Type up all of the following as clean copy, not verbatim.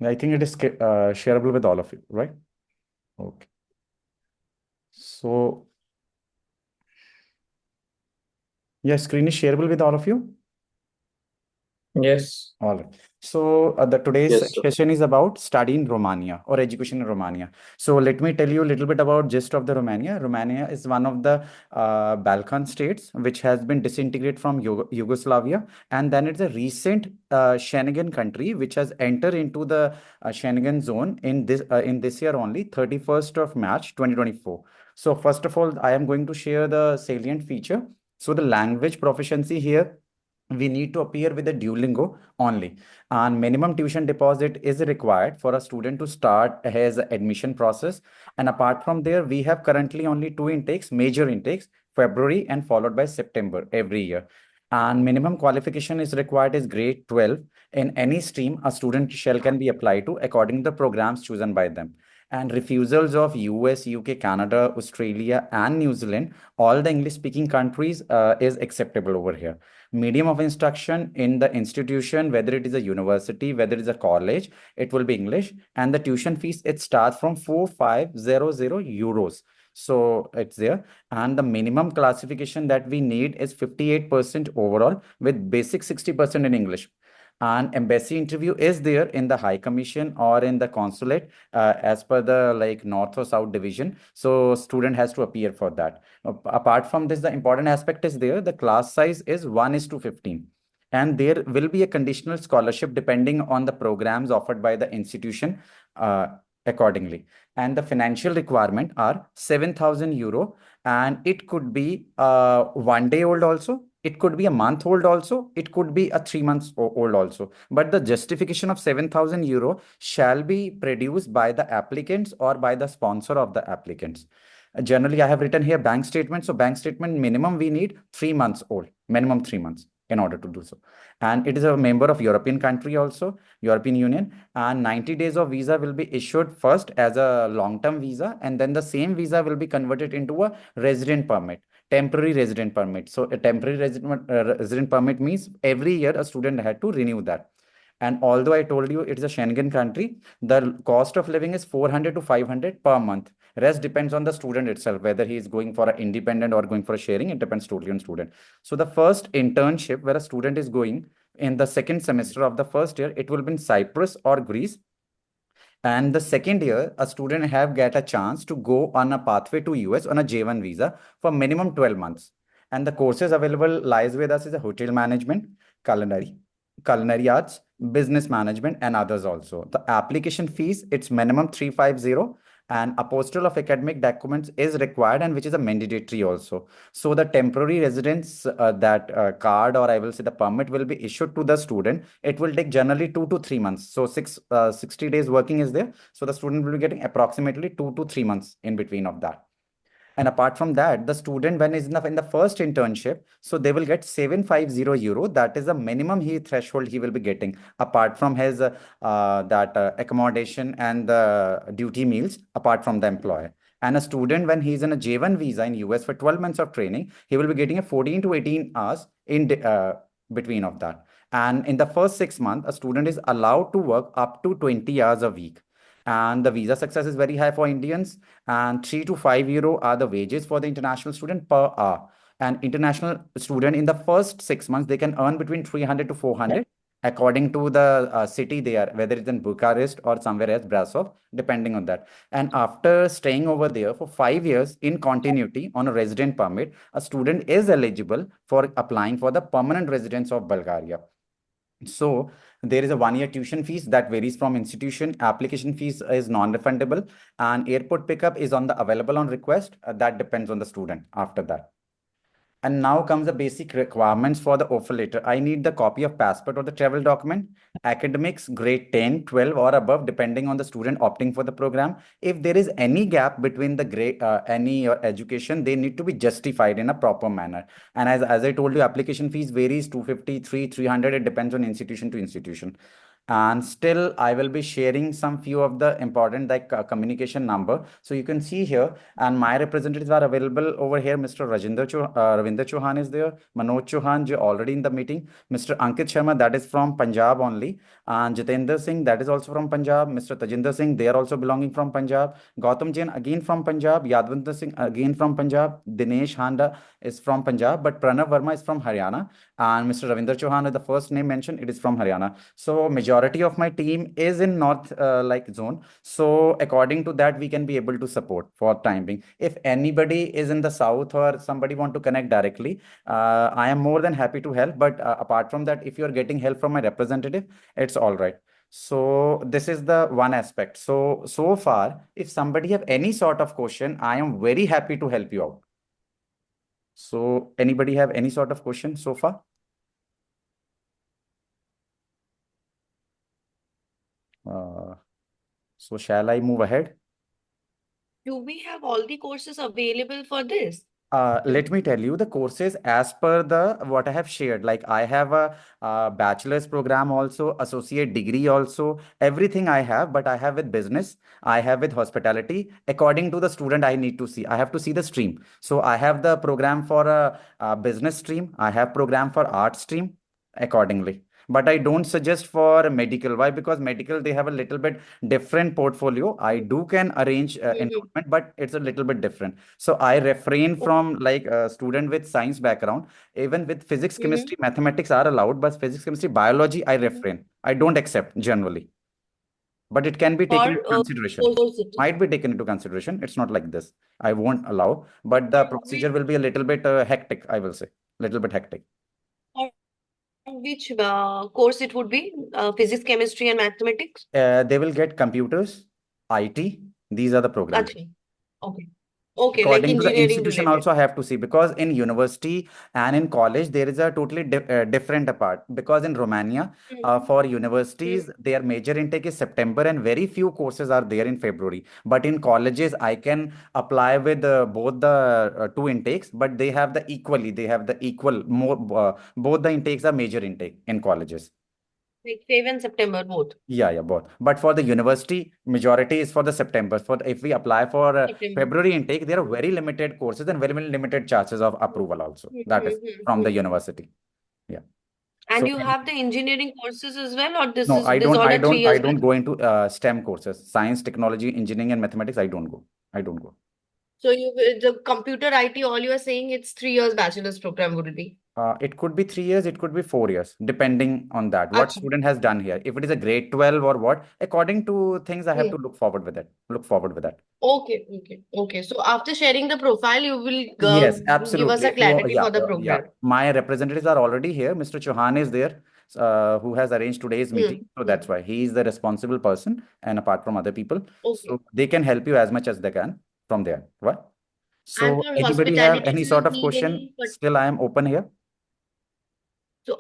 I think it is shareable with all of you, right? Okay. So, yeah, screen is shareable with all of you. Yes. All right. So the today's Yes, sir. session is about study in Romania or education in Romania. So let me tell you a little bit about gist of the Romania. Romania is one of the Balkan states which has been disintegrated from Yugoslavia, and then it's a recent Schengen country which has entered into the Schengen zone in this year only, 31st of March 2024. So first of all, I am going to share the salient feature. So the language proficiency here, we need to appear with a Duolingo only, and minimum tuition deposit is required for a student to start his admission process. And apart from there, we have currently only two intakes, major intakes, February and followed by September every year. And minimum qualification is required is grade 12 in any stream a student shall can be applied to according to the programs chosen by them. And refusals of US, UK, Canada, Australia, and New Zealand, all the English speaking countries, is acceptable over here. Medium of instruction in the institution, whether it is a university, whether it is a college, it will be English. And the tuition fees, it starts from 4500 euros. So it's there. And the minimum classification that we need is 58% overall with basic 60% in English. And embassy interview is there in the high commission or in the consulate, as per the like north or south division. So student has to appear for that. Apart from this, the important aspect is there. The class size is 1:15. And there will be a conditional scholarship depending on the programs offered by the institution accordingly. And the financial requirement are 7,000 euro. And it could be 1 day old also. It could be a month old also. It could be a 3 months old also. But the justification of 7,000 euro shall be produced by the applicants or by the sponsor of the applicants. Generally, I have written here bank statement. So bank statement minimum we need 3 months old, minimum 3 months in order to do so. And it is a member of European country also, European Union. And 90 days of visa will be issued first as a long-term visa. And then the same visa will be converted into a resident permit, temporary resident permit. So a temporary resident permit means every year a student had to renew that. And although I told you it is a Schengen country, the cost of living is 400 to 500 per month. Rest depends on the student itself, whether he is going for an independent or going for a sharing. It depends totally on student. So the first internship where a student is going in the second semester of the first year, it will be in Cyprus or Greece. And the second year, a student have get a chance to go on a pathway to US on a J1 visa for minimum 12 months. And the courses available lies with us is a hotel management, culinary arts, business management, and others also. The application fees, it's minimum 350, and apostle of academic documents is required, and which is a mandatory also. So the temporary residence that card, or I will say the permit, will be issued to the student. It will take generally 2 to 3 months. So 60 days working is there. So the student will be getting approximately 2 to 3 months in between of that. And apart from that, the student, when is in the first internship, so they will get 750 euro. That is the minimum he threshold he will be getting, apart from his that accommodation and the duty meals, apart from the employer. And a student, when he's in a J1 visa in US for 12 months of training, he will be getting a 14 to 18 hours in between of that. And in the first 6 months, a student is allowed to work up to 20 hours a week. And the visa success is very high for Indians, and 3 to 5 euro are the wages for the international student per hour. And international student in the first 6 months, they can earn between 300 to 400 according to the city they are, whether it's in Bucharest or somewhere else, Brasov, depending on that. And after staying over there for 5 years in continuity on a resident permit, a student is eligible for applying for the permanent residence of Bulgaria. So there is a 1 year tuition fees that varies from institution. Application fees is non-refundable, and airport pickup is on the available on request. That depends on the student after that. And now comes the basic requirements for the offer letter. I need the copy of passport or the travel document, academics grade 10, 12 or above, depending on the student opting for the program. If there is any gap between the grade, any education, they need to be justified in a proper manner. And as I told you, application fees varies 253, 300. It depends on institution to institution. And still I will be sharing some few of the important like communication number. So you can see here, and my representatives are available over here. Mr. Ravinder Chauhan is there, Manoj Chauhan jo already in the meeting, Mr. Ankit Sharma, that is from Punjab only, and Jitendra Singh, that is also from Punjab, Mr. Tajinder Singh, they are also belonging from Punjab, Gautam Jain again from Punjab, Yadvinder Singh again from Punjab, Dinesh Handa is from Punjab, but Pranav Verma is from Haryana, and Mr. Ravinder Chauhan is the first name mentioned, it is from Haryana. So majority of my team is in north like zone. So according to that, we can be able to support for time being. If anybody is in the south or somebody want to connect directly, I am more than happy to help. But apart from that, if you are getting help from my representative, it's all right. So this is the one aspect. So far, if somebody have any sort of question, I am very happy to help you out. So anybody have any sort of question so far? So shall I move ahead? Do we have all the courses available for this? Let me tell you the courses as per the what I have shared. Like I have a bachelor's program also, associate degree also, everything I have, but I have with business, I have with hospitality. According to the student, I need to see. I have to see the stream. So I have the program for a business stream. I have program for art stream accordingly. But I don't suggest for medical. Why? Because medical they have a little bit different portfolio. I do can arrange Mm-hmm. enrollment, but it's a little bit different. So I refrain from like a student with science background. Even with physics, Mm-hmm. chemistry, mathematics are allowed, but physics, chemistry, biology, I Mm-hmm. refrain. I don't accept generally, but it can be taken For into consideration. course it is. Might be taken into consideration. It's not like this. I won't allow, but the For procedure which, will be a little bit hectic. I will say, little bit hectic. for which course it would be? Physics, chemistry, and mathematics? They will get computers, IT. These are the programs. Achha. Okay. Okay, like According to the engineering institution related. also I have to see, because in university and in college there is a totally different apart, because in Romania Mm-hmm. for universities their major intake is September and very few courses are there in February, but in colleges I can apply with both the two intakes, but they have the equal more both the intakes are major intake in colleges. Like Feb and September both. Yeah, both. But for the university, majority is for the September. For if we apply for September. February intake, there are Mm-hmm. very limited courses and very limited chances of approval also. That is from the university. Yeah. And So you have the engineering courses as well, or no, this all are 3 I years back? don't go into STEM courses, science, technology, engineering, and mathematics. I don't go. I don't go. So you the computer IT, all you are saying it's 3 years bachelor's program would be. It could be 3 years, it could be 4 years, depending on that. What Acha. student has done here. If it is a grade 12 or what, according to things, I have to Hmm. look forward with it. Look forward with that. Okay. So after sharing the profile, you will Yes, give us a absolutely. So, clarity for the yeah. program. My representatives are already here. Mr. Chauhan is there, who has arranged today's meeting. So Hmm. that's why he is the responsible person, and apart from other people, Okay. so they can help you as much as they can from there. What? And So, for anybody have hospitality, any do you sort of need question? any, but Still, I am open here. so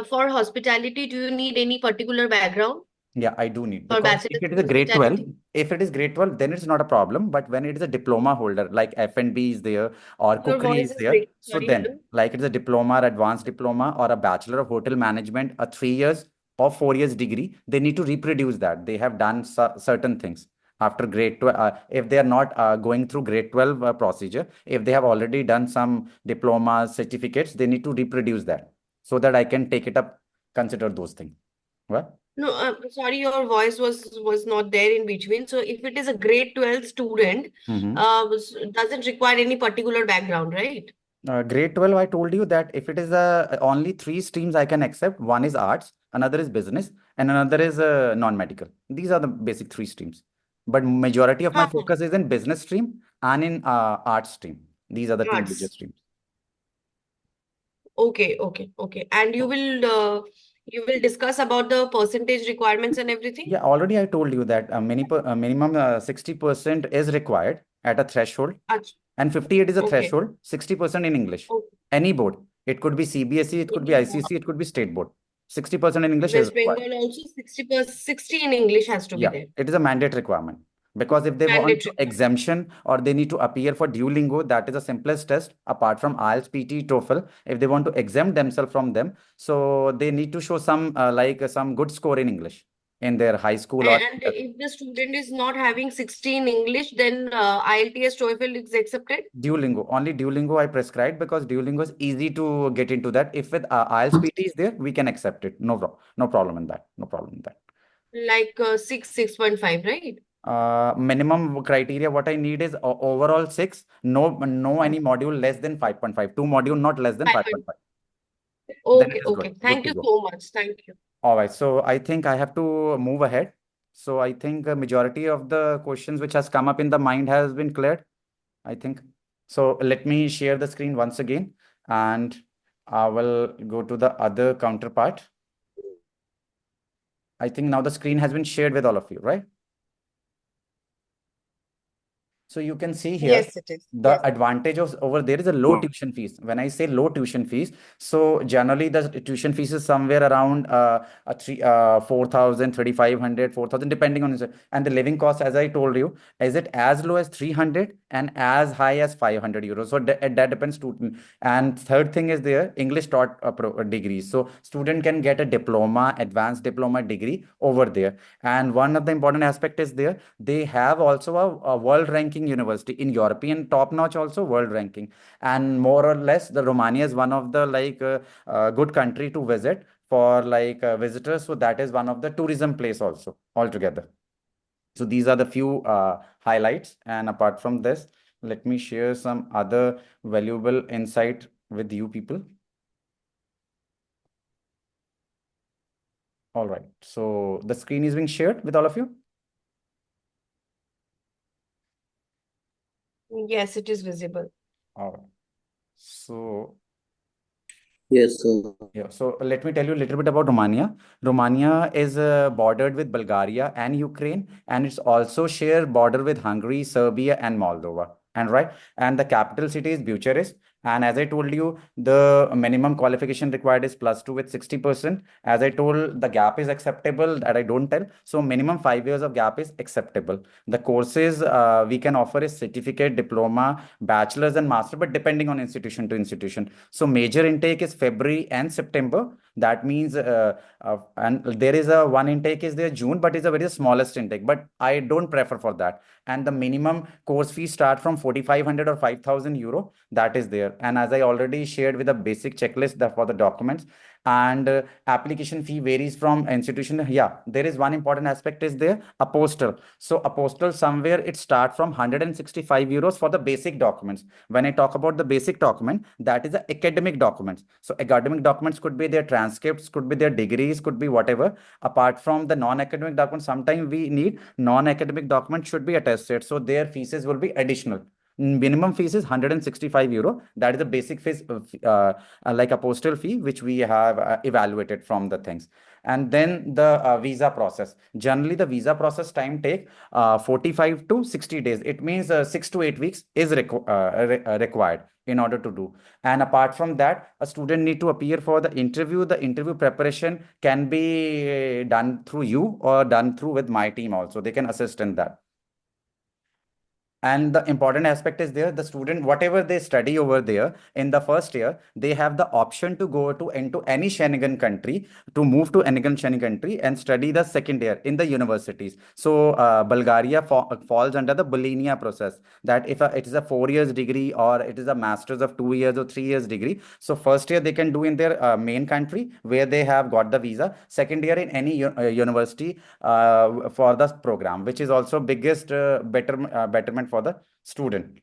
for hospitality, do you need any particular background Yeah, I do need, for because if bachelor's it in is a grade 12, hospitality? if it is grade 12, then it's not a problem. But when it is a diploma holder, like F&B is there or Your cookery voice is is there, breaking. so Sorry, then madam. like it's a diploma, advanced diploma, or a bachelor of hotel management, a 3 years or 4 years degree, they need to reproduce that. They have done certain things after grade 12. If they are not going through grade 12 procedure, if they have already done some diplomas, certificates, they need to reproduce that so that I can take it up, consider those things. What? No, sorry, your voice was not there in between. So if it is a grade 12 student, doesn't require any particular background, right? Grade 12, I told you that if it is only three streams I can accept, one is arts, another is business, and another is non-medical. These are the basic three streams. But majority of my Ha, ha. focus is in business stream and in arts stream. These are the two major Arts. streams. Okay. And you will discuss about the percentage requirements and everything? Yeah, already I told you that minimum 60% is required at a threshold, Ach, and 58 is a okay. threshold, 60% in English. Okay. Any board. It could be CBSE, it could be Okay. ICC, it could be state board. 60% in English is West required. Bengal also 60%, 60 in English has to be Yeah, there. it is a mandate requirement. Because if they want to Mandatory. exemption or they need to appear for Duolingo, that is the simplest test apart from IELTS, PT, TOEFL. If they want to exempt themselves from them, so they need to show some some good score in English. in their high school or And if the student is not having 60 in English, then IELTS TOEFL is accepted. Duolingo. Only Duolingo I prescribed because Duolingo is easy to get into that. If with IELTS PT is there, we can accept it. No problem in that. No problem in that. Like 6.5, right? Minimum criteria what I need is overall 6. No any module less than 5.5. Two module not less than 5.5. Then it Okay, is good. okay. Good Thank to you go. so much. Thank you. All right. So I think I have to move ahead. So I think a majority of the questions which has come up in the mind has been cleared, I think. So let me share the screen once again, and I will go to the other counterpart. I think now the screen has been shared with all of you, right? So you can see here Yes, it is. the Yes. advantage of over there is a low tuition fees. When I say low tuition fees, so generally the tuition fees is somewhere around 4,000, 3,500, 4,000, depending on it. And the living cost, as I told you, is it as low as 300 and as high as 500 euros. So that depends student. And third thing is there English taught degrees. So student can get a diploma, advanced diploma degree over there. And one of the important aspect is there they have also a world ranking university in European top notch, also world ranking. And more or less, the Romania is one of the good country to visit for visitors. So that is one of the tourism place also altogether. So these are the few highlights. And apart from this, let me share some other valuable insight with you people. All right. So the screen is being shared with all of you. Yes, it is visible. All right. So Yes, sir. yeah, so let me tell you a little bit about Romania. Romania is bordered with Bulgaria and Ukraine, and it's also share border with Hungary, Serbia, and Moldova. And right, and the capital city is Bucharest. And as I told you, the minimum qualification required is +2 with 60%. As I told, the gap is acceptable. That I don't tell. So minimum 5 years of gap is acceptable. The courses we can offer is certificate, diploma, bachelor's, and master, but depending on institution to institution. So major intake is February and September. That means, and there is a one intake is there June, but it's a very smallest intake. But I don't prefer for that. And the minimum course fee start from 4,500 or 5,000 euro. That is there. And as I already shared with a basic checklist that for the documents, and application fee varies from institution. Yeah, there is one important aspect is there apostle. So apostle somewhere it start from 165 euros for the basic documents. When I talk about the basic document, that is the academic documents. So academic documents could be their transcripts, could be their degrees, could be whatever. Apart from the non-academic documents, sometimes we need non-academic documents should be attested. So their fees will be additional. Minimum fees is 165 euro. That is the basic fees, like a postal fee, which we have evaluated from the things. And then the visa process. Generally, the visa process time take 45 to 60 days. It means 6 to 8 weeks is required in order to do. And apart from that, a student need to appear for the interview. The interview preparation can be done through you or done through with my team also. They can assist in that. And the important aspect is there, the student, whatever they study over there in the first year, they have the option to go to into any Schengen country, to move to any Schengen country and study the second year in the universities. So Bulgaria falls under the Bologna process, that if it is a 4 years degree or it is a master's of 2 years or 3 years degree. So first year they can do in their main country where they have got the visa. Second year in any university for the program, which is also biggest betterment for the student.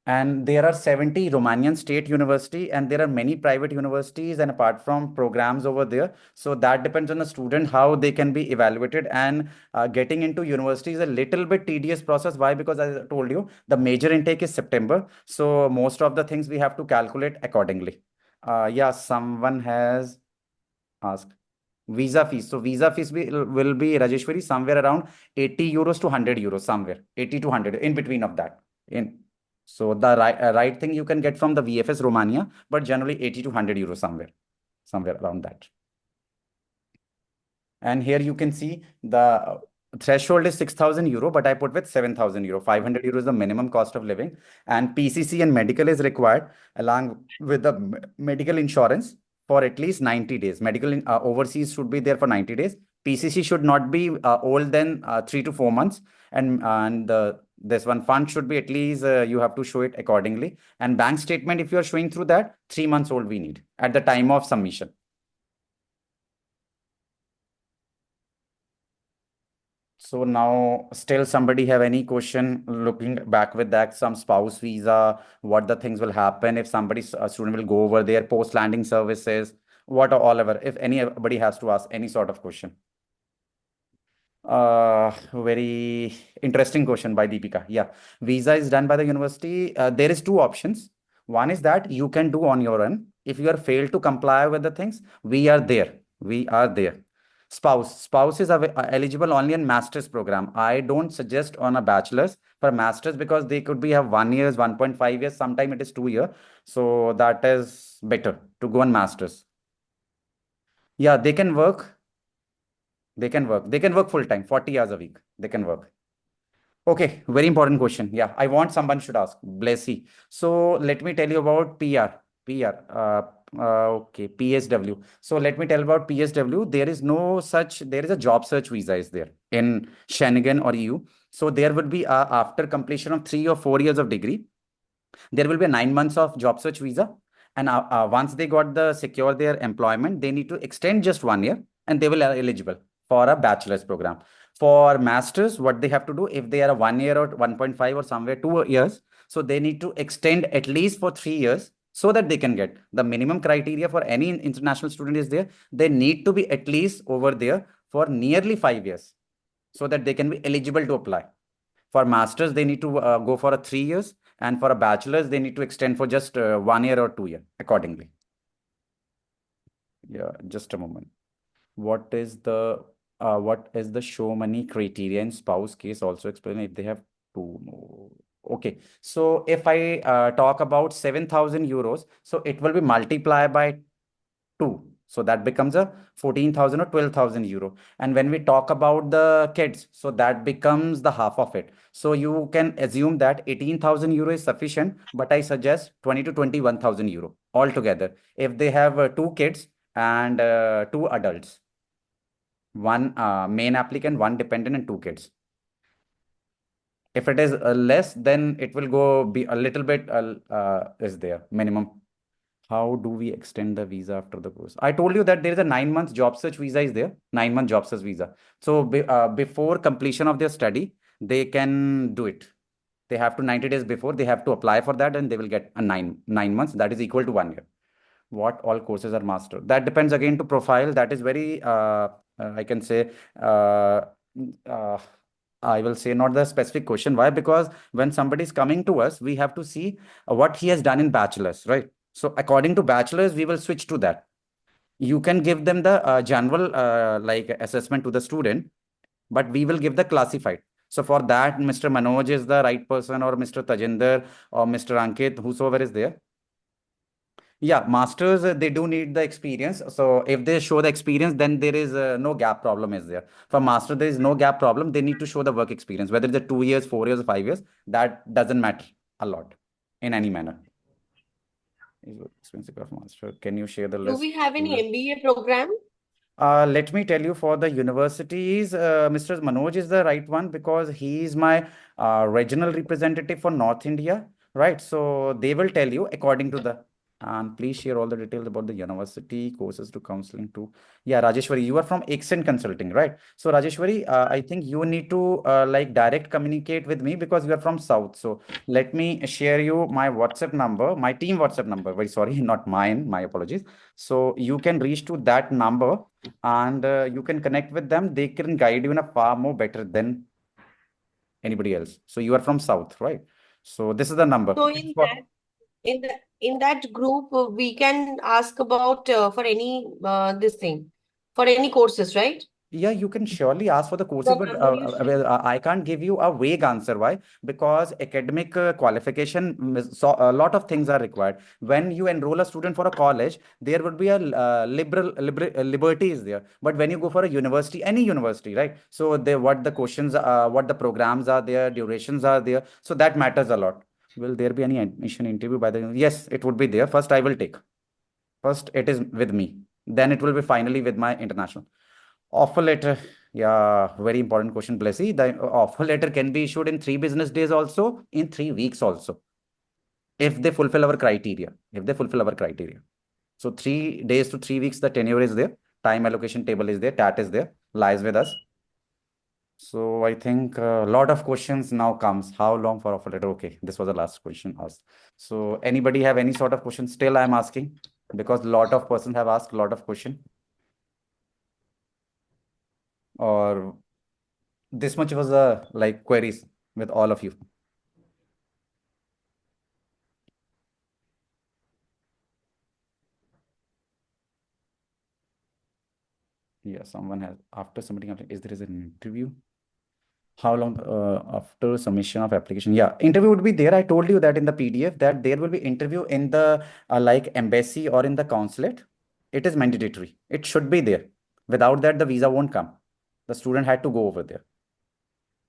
And there are 70 Romanian state university, and there are many private universities and apart from programs over there. So that depends on the student how they can be evaluated. And getting into university is a little bit tedious process. Why? Because as I told you, the major intake is September. So most of the things we have to calculate accordingly. Yeah, someone has asked. Visa fees. So visa fees will be Rajeshwari somewhere around 80 euros to 100 euros, somewhere 80 to 100 in between of that. In so the right thing you can get from the VFS Romania, but generally 80 to 100 euros somewhere around that. And here you can see the threshold is 6,000 euro, but I put with 7,000 euro. 500 euros is the minimum cost of living, and PCC and medical is required along with the medical insurance. for at least 90 days. Medical overseas should be there for 90 days. PCC should not be old than 3 to 4 months. And this one fund should be at least, you have to show it accordingly. And bank statement, if you are showing through that, 3 months old we need at the time of submission. So now still somebody have any question looking back with that, some spouse visa, what the things will happen if a student will go over there, post landing services, what or all ever, if anybody has to ask any sort of question. Very interesting question by Deepika. Yeah, visa is done by the university. There is two options. One is that you can do on your own. If you are failed to comply with the things, we are there. We are there. Spouse is eligible only in master's program. I don't suggest on a bachelor's for master's because they could be have 1 year, 1.5 years, sometime it is 2 year. So that is better to go on master's. Yeah, they can work. They can work. They can work full time, 40 hours a week. They can work. Okay, very important question. Yeah, I want someone should ask. Blessy. So let me tell you about PR. PR. Okay, PSW. So let me tell about PSW. There is no such, there is a job search visa is there in Schengen or EU. So there would be after completion of 3 or 4 years of degree, there will be 9 months of job search visa. And once they got the secure their employment, they need to extend just 1 year and they will are eligible for a bachelor's program. For masters, what they have to do if they are a 1 year or 1.5 or somewhere 2 years, so they need to extend at least for 3 years so that they can get the minimum criteria for any international student is there. They need to be at least over there for nearly 5 years so that they can be eligible to apply. For masters, they need to go for a 3 years, and for a bachelor's, they need to extend for just 1 year or 2 year accordingly. Yeah, just a moment. What is the show money criteria in spouse case? Also explain if they have two more. Okay, so if I talk about 7,000 euros, so it will be multiplied by 2. So that becomes a 14,000 or 12,000 euro. And when we talk about the kids, so that becomes the half of it. So you can assume that 18,000 euro is sufficient, but I suggest 20 to 21,000 euro altogether. If they have 2 kids and 2 adults, one main applicant, one dependent, and 2 kids. If it is less, then it will go be a little bit is there minimum. How do we extend the visa after the course? I told you that there is a 9 months job search visa is there, 9 month job search visa. So before completion of their study, they can do it. They have to 90 days before, they have to apply for that and they will get a nine months. That is equal to 1 year. What all courses are mastered? That depends again to profile. That is very, I can say, I will say not the specific question. Why? Because when somebody is coming to us, we have to see what he has done in bachelor's, right? So according to bachelor's, we will switch to that. You can give them the general like assessment to the student, but we will give the classified. So for that, Mr. Manoj is the right person, or Mr. Tajinder or Mr. Ankit, whosoever is there. Yeah, masters, they do need the experience. So if they show the experience, then there is no gap problem is there. For master, there is no gap problem. They need to show the work experience, whether it's a 2 years, 4 years, or 5 years. That doesn't matter a lot in any manner. Is expensive of master. Can you share the Do list? we have any MBA program? Let me tell you for the universities, Mr. Manoj is the right one because he is my regional representative for North India, right? So they will tell you according to the, and please share all the details about the university courses to counseling too. Yeah, Rajeshwari, you are from Accent Consulting, right? So Rajeshwari, I think you need to like direct communicate with me because you are from South. So let me share you my WhatsApp number, my team WhatsApp number. Very sorry, not mine. My apologies. So you can reach to that number and you can connect with them. They can guide you in a far more better than anybody else. So you are from South, right? So this is the number. So in that group, we can ask about for any this thing, for any courses, right? Yeah, you can surely ask for the courses, The but number you shared. I can't give you a vague answer. Why? Because academic qualification, so a lot of things are required. When you enroll a student for a college, there would be a liberty is there. But when you go for a university, any university, right? So what the questions, what the programs are there, durations are there. So that matters a lot. Will there be any admission interview by the? Yes, it would be there. First, I will take. First, it is with me. Then it will be finally with my international. Offer letter. Yeah, very important question, Blessy. The offer letter can be issued in 3 business days also, in 3 weeks also, if they fulfill our criteria. If they fulfill our criteria. So 3 days to 3 weeks, the tenure is there. Time allocation table is there. TAT is there. Lies with us. So I think a lot of questions now comes. How long for offer letter? Okay, this was the last question asked. So anybody have any sort of question? Still, I'm asking because a lot of persons have asked a lot of question. Or this much was like queries with all of you. Yeah, someone has after submitting. Is there an interview? How long after submission of application? Yeah, interview would be there. I told you that in the PDF that there will be interview in the like embassy or in the consulate. It is mandatory. It should be there. Without that, the visa won't come. The student had to go over there.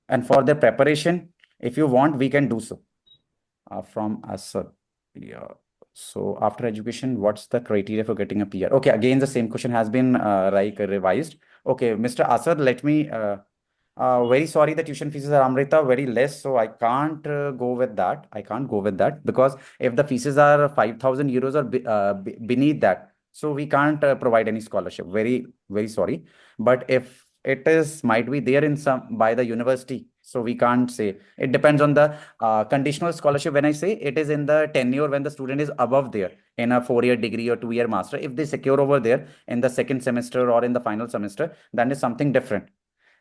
And for the preparation, if you want, we can do so. From Asad. Yeah. So after education, what's the criteria for getting a PR? Okay, again, the same question has been like revised. Okay, Mr. Asad, let me very sorry, the tuition fees are Amrita very less, so I can't go with that. I can't go with that because if the fees are 5,000 euros or beneath that, so we can't provide any scholarship. Very, very sorry. But if it is might be there in some by the university, so we can't say. It depends on the conditional scholarship. When I say it is in the tenure when the student is above there in a 4-year degree or 2-year master, if they secure over there in the second semester or in the final semester, then is something different.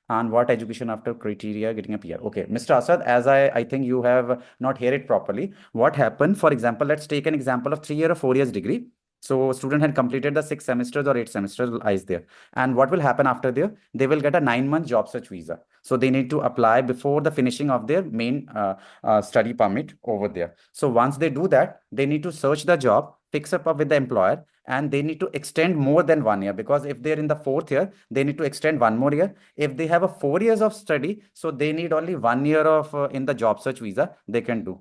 And what education after criteria getting a PR? Okay, Mr. Asad, as I think you have not heard it properly. What happened? For example, let's take an example of 3-year or 4 years degree. So student had completed the 6 semesters or 8 semesters lies there. And what will happen after there? They will get a 9-month job search visa. So they need to apply before the finishing of their main study permit over there. So once they do that, they need to search the job, fix up with the employer, and they need to extend more than 1 year because if they're in the 4th year, they need to extend 1 more year. If they have a 4 years of study, so they need only 1 year of in the job search visa they can do.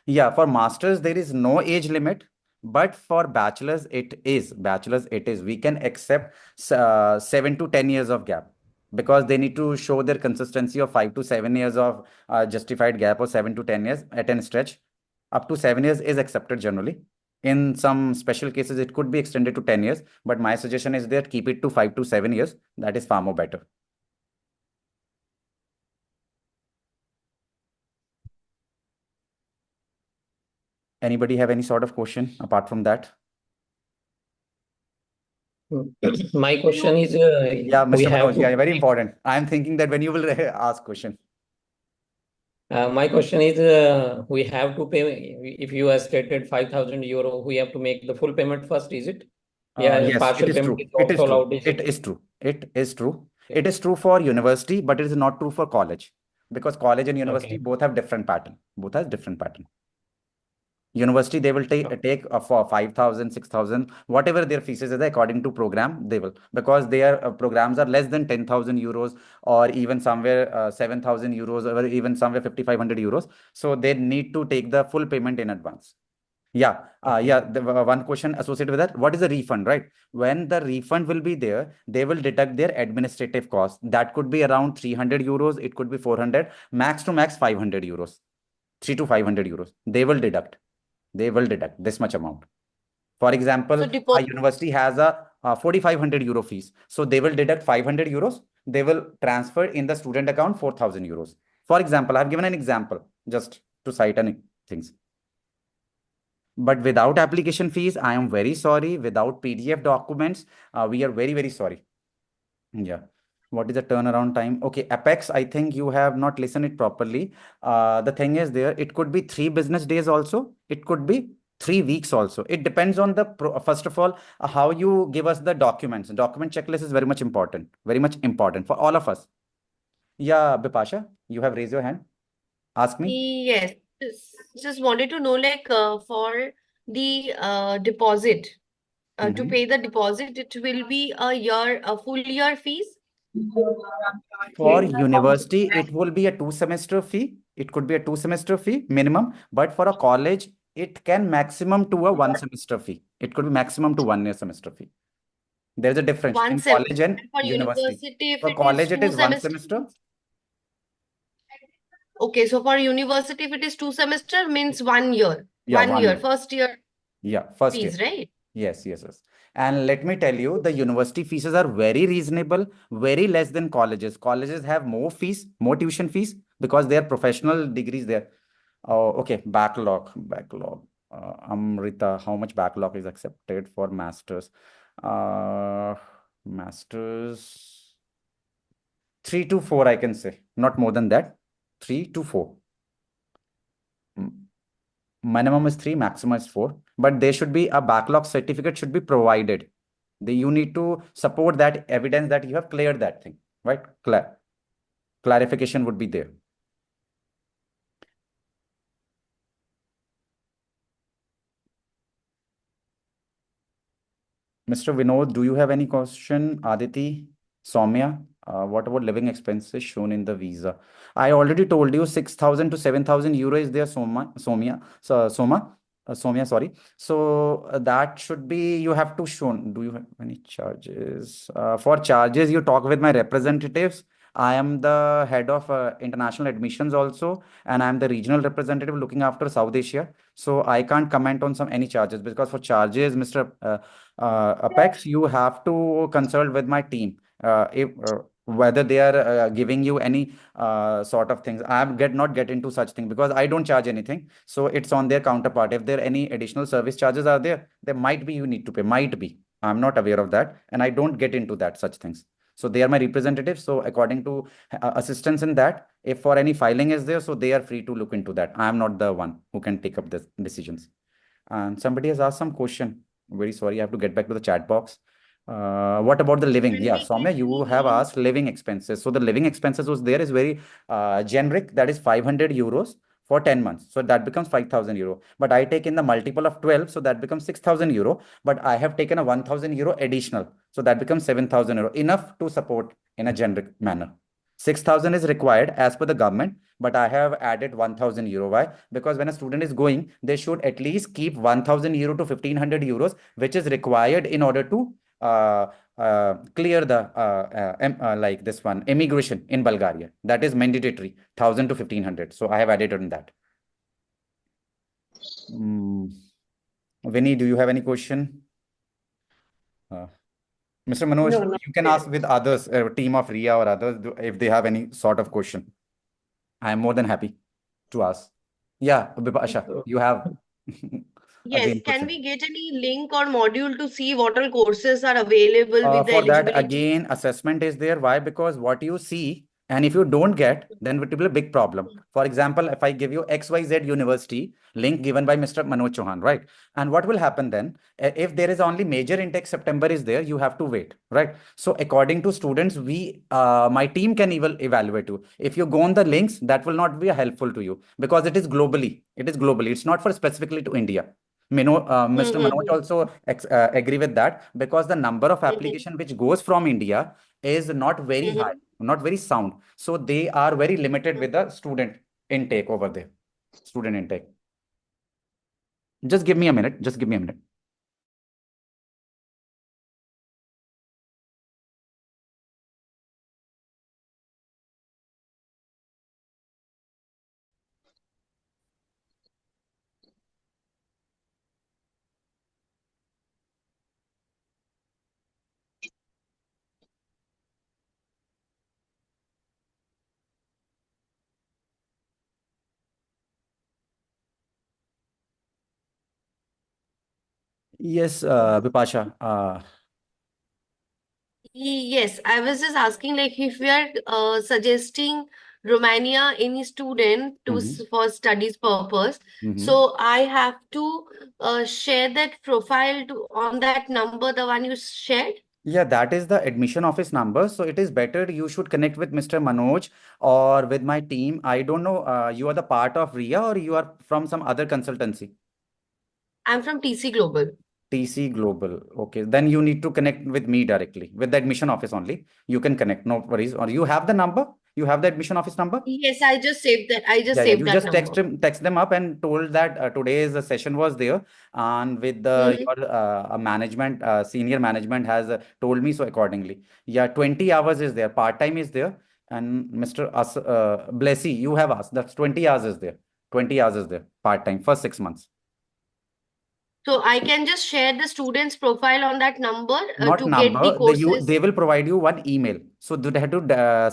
Yeah, for masters, there is no age limit, but for bachelors, it is. Bachelors, it is. We can accept 7 to 10 years of gap because they need to show their consistency of 5 to 7 years of justified gap or 7 to 10 years at an stretch. Up to 7 years is accepted generally. In some special cases, it could be extended to 10 years, but my suggestion is that keep it to 5 to 7 years. That is far more better. Anybody have any sort of question apart from that? My question is, Yeah, we Mr. have Manoj, yeah, to very pay, important. I'm thinking that when you will ask question. my question is, we have to pay, if you have stated 5,000 euro, we have to make the full payment first, is it? Yeah, Yes, it partial is payment true. is It is also true. allowed, is It it? is true. It is true. Okay. It is true for university, but it is not true for college because college and university Okay. both have different pattern. Both has different pattern. University, they will take for 5,000, 6,000, whatever their fees is according to program, they will, because their programs are less than 10,000 euros or even somewhere 7,000 euros or even somewhere 5,500 euros. So they need to take the full payment in advance. Yeah, Okay. yeah. The one question associated with that, what is the refund, right? When the refund will be there, they will deduct their administrative cost. That could be around 300 euros. It could be 400, max to max 500 euros, 3 to 500 euros. They will deduct. They will deduct this much amount. For example, So a deposit. university has a 4,500 euro fees. So they will deduct 500 euros. They will transfer in the student account 4,000 euros. For example, I've given an example just to cite any things. But without application fees, I am very sorry. Without PDF documents, we are very, very sorry. Yeah. What is the turnaround time? Okay, Apex, I think you have not listened it properly. The thing is there, it could be 3 business days also. It could be 3 weeks also. It depends on the, first of all, how you give us the documents. Document checklist is very much important for all of us. Yeah, Bipasha, you have raised your hand. Ask me. Yes, just wanted to know, like, for the deposit, to pay the deposit, it will be a full year fees. For university, it will be a 2 semester fee. It could be a 2 semester fee minimum. But for a college, it can maximum to a one semester fee. It could be maximum to 1 year semester fee. There's a difference One in semester. college and And for university. university, if For it is college, it two is one semester. semester. Okay, so for university, if it is two semester, means 1 year. Yeah, 1 1 year, year. first year Yeah, first year. fees, right? Yes, yes, yes. And let me tell you, the university fees are very reasonable, very less than colleges. Colleges have more fees, more tuition fees because they are professional degrees there. Oh, okay. Backlog. Amrita, how much backlog is accepted for masters? Uh, Masters 3 to 4, I can say, not more than that. 3 to 4. Minimum is 3, maximum is 4, but there should be a backlog certificate should be provided. You need to support that evidence that you have cleared that thing, right? Clarification would be there. Mr. Vinod, do you have any question? Aditi, Soumya, what about living expenses shown in the visa? I already told you 6,000 to 7,000 euro is there, Soumya, sorry. So that should be, you have to show. Do you have any charges? For charges, you talk with my representatives. I am the head of international admissions also, and I am the regional representative looking after South Asia. So I can't comment on any charges because for charges, Mr. Apex, you have to consult with my team. If whether they are giving you any sort of things. Not get into such thing because I don't charge anything. So it's on their counterpart. If there any additional service charges are there might be you need to pay. Might be. I'm not aware of that, and I don't get into that such things. So they are my representatives. So according to assistance in that, if for any filing is there, so they are free to look into that. I am not the one who can take up this decisions. And somebody has asked some question. Very sorry, I have to get back to the chat box. What about the living? Can Yeah, we Soumya, get you any have link? asked living expenses. So the living expenses was there is very generic. That is 500 euros for 10 months. So that becomes 5,000 euro. But I take in the multiple of 12. So that becomes 6,000 euro. But I have taken a 1,000 euro additional. So that becomes 7,000 euro. Enough to support in a generic manner. 6,000 is required as per the government, but I have added 1,000 euro. Why? Because when a student is going, they should at least keep 1,000 euro to 1,500 euros, which is required in order to clear the like this one immigration in Bulgaria. That is mandatory, 1,000 to 1,500. So I have added on that. Vinny, do you have any question? Mr. Manoj, No, not you can yet. ask with others, team of RIA or others, if they have any sort of question. I am more than happy to ask. Yeah, Bipasha, So, you have Yes, again can question. we get any link or module to see what all courses are available with the For that, eligibility? again, assessment is there. Why? Because what you see, and if you don't get, then it will be a big problem. For example, if I give you XYZ University link given by Mr. Manoj Chauhan, right? And what will happen then? If there is only major intake September is there, you have to wait, right? So according to students, my team can evaluate you. If you go on the links, that will not be helpful to you because it is globally. It is globally. It's not for specifically to India. Mr. Manoj also agree with that because the number of application which goes from India is not very high, not very sound. So they are very limited with the student intake over there. Student intake. Just give me a minute. Just give me a minute. Yes, Vipasha. Yes, I was just asking like if we are suggesting Romania any student to Mhm, for studies purpose, mhm. so I have to share that profile to on that number, the one you shared. Yeah, that is the admission office number. So it is better you should connect with Mr. Manoj or with my team. I don't know, you are the part of RIA or you are from some other consultancy? I'm from TC Global. TC Global. Okay, then you need to connect with me directly, with the admission office only. You can connect, no worries. Or you have the number. You have the admission office number? Yes, I just saved that. I just Yeah, saved you that just number. text them up and told that today's session was there, and with Mhm. your management, senior management has told me so accordingly. Yeah, 20 hours is there, part time is there, and Mr. Blessy, you have asked, that's 20 hours is there. 20 hours is there, part time for 6 months. So I can just share the student's profile on that number Not to get the number, they courses. will provide you one email. So they have to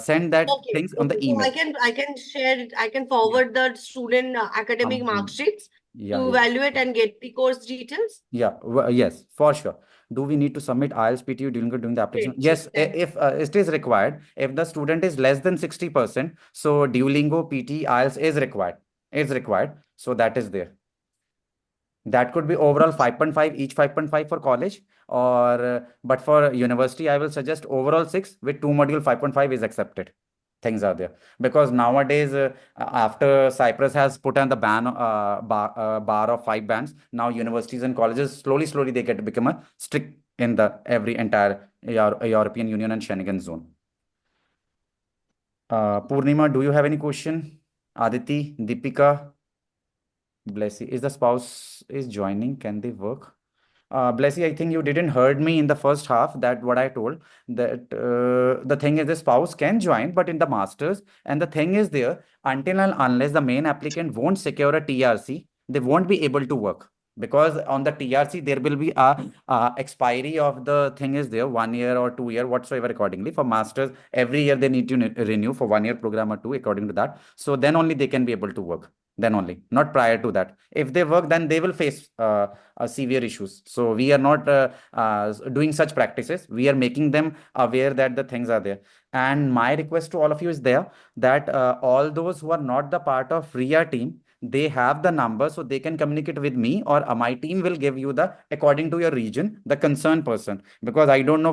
send that Okay, things on the okay. So email. I can share it. I can Yeah. forward the student academic mark sheets Yeah, to yeah. evaluate and get the course details. Yeah, yes, for sure. Do we need to submit IELTS PTU during the application? Great. Yes, Then. if it is required, if the student is less than 60%, so Duolingo PT IELTS is required. Is required. So that is there. That could be overall 5.5, each 5.5 for college, or but for university, I will suggest overall 6 with 2 module 5.5 is accepted. Things are there because nowadays, after Cyprus has put on the bar of 5 bands, now universities and colleges slowly they get to become a strict in the every entire European Union and Schengen zone. Purnima, do you have any question? Aditi, Deepika, Blessy, is the spouse is joining? Can they work? Blessy, I think you didn't heard me in the first half that what I told that the thing is the spouse can join, but in the masters, and the thing is there until and unless the main applicant won't secure a TRC, they won't be able to work because on the TRC there will be a expiry of the thing is there 1 year or 2 year whatsoever accordingly. For masters, every year they need to renew for 1 year program or two according to that. So then only they can be able to work. Then only, not prior to that. If they work, then they will face severe issues. So we are not doing such practices. We are making them aware that the things are there. And my request to all of you is there that all those who are not the part of RIA team, they have the number so they can communicate with me, or my team will give you the according to your region the concerned person, because I don't know from